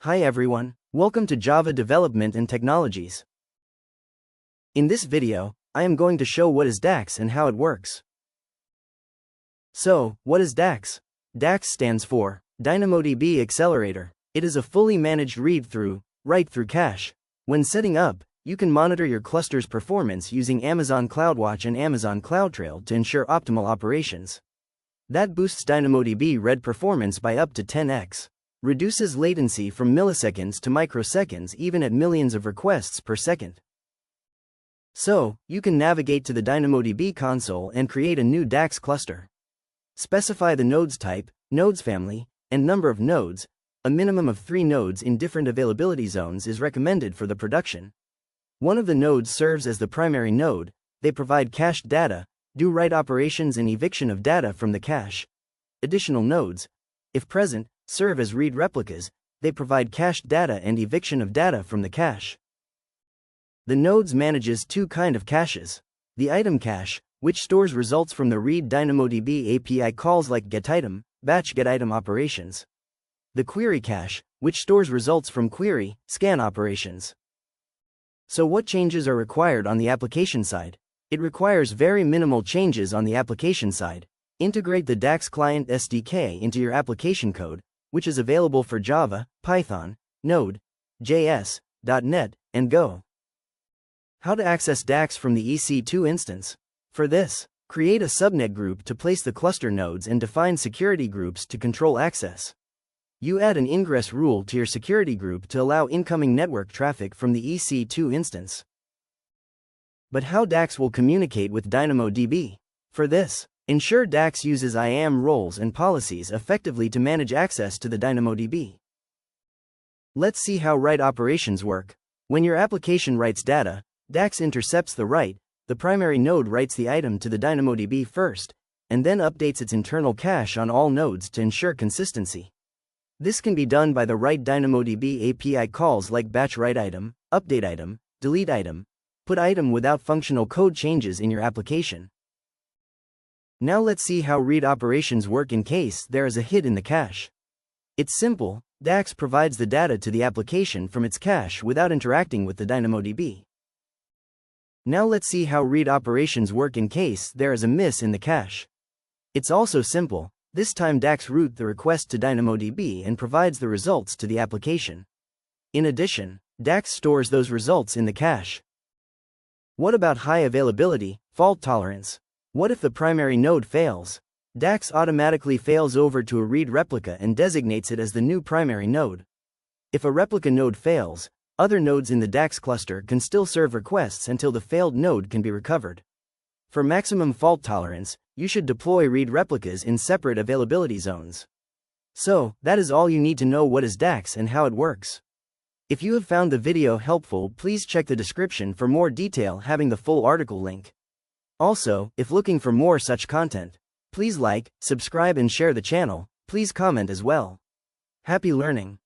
Hi everyone, welcome to Java Development and Technologies. In this video, I am going to show what is DAX and how it works. So, what is DAX? DAX stands for DynamoDB Accelerator. It is a fully managed read-through, write-through cache. When setting up, you can monitor your cluster's performance using Amazon CloudWatch and Amazon CloudTrail to ensure optimal operations. That boosts DynamoDB read performance by up to 10x. Reduces latency from milliseconds to microseconds even at millions of requests per second. So, you can navigate to the DynamoDB console and create a new DAX cluster. Specify the nodes type, nodes family, and number of nodes. A minimum of 3 nodes in different availability zones is recommended for the production. One of the nodes serves as the primary node. They provide cached data, do write operations and eviction of data from the cache. Additional nodes, if present, serve as read replicas. They provide cached data and eviction of data from the cache. The nodes manages 2 kinds of caches. The item cache, which stores results from the read DynamoDB API calls like getItem, batch getItem operations. The query cache, which stores results from query, scan operations. So what changes are required on the application side? It requires very minimal changes on the application side. Integrate the DAX client SDK into your application code, which is available for Java, Python, Node, JS, .NET, and Go. How to access DAX from the EC2 instance? For this, create a subnet group to place the cluster nodes and define security groups to control access. You add an ingress rule to your security group to allow incoming network traffic from the EC2 instance. But how DAX will communicate with DynamoDB? For this, ensure DAX uses IAM roles and policies effectively to manage access to the DynamoDB. Let's see how write operations work. When your application writes data, DAX intercepts the write. The primary node writes the item to the DynamoDB first, and then updates its internal cache on all nodes to ensure consistency. This can be done by the write DynamoDB API calls like batch write item, update item, delete item, put item without functional code changes in your application. Now let's see how read operations work in case there is a hit in the cache. It's simple. DAX provides the data to the application from its cache without interacting with the DynamoDB. Now let's see how read operations work in case there is a miss in the cache. It's also simple. This time DAX routes the request to DynamoDB and provides the results to the application. In addition, DAX stores those results in the cache. What about high availability, fault tolerance? What if the primary node fails? DAX automatically fails over to a read replica and designates it as the new primary node. If a replica node fails, other nodes in the DAX cluster can still serve requests until the failed node can be recovered. For maximum fault tolerance, you should deploy read replicas in separate availability zones. So, that is all you need to know what is DAX and how it works. If you have found the video helpful, please check the description for more detail having the full article link. Also, if looking for more such content, please like, subscribe and share the channel. Please comment as well. Happy learning!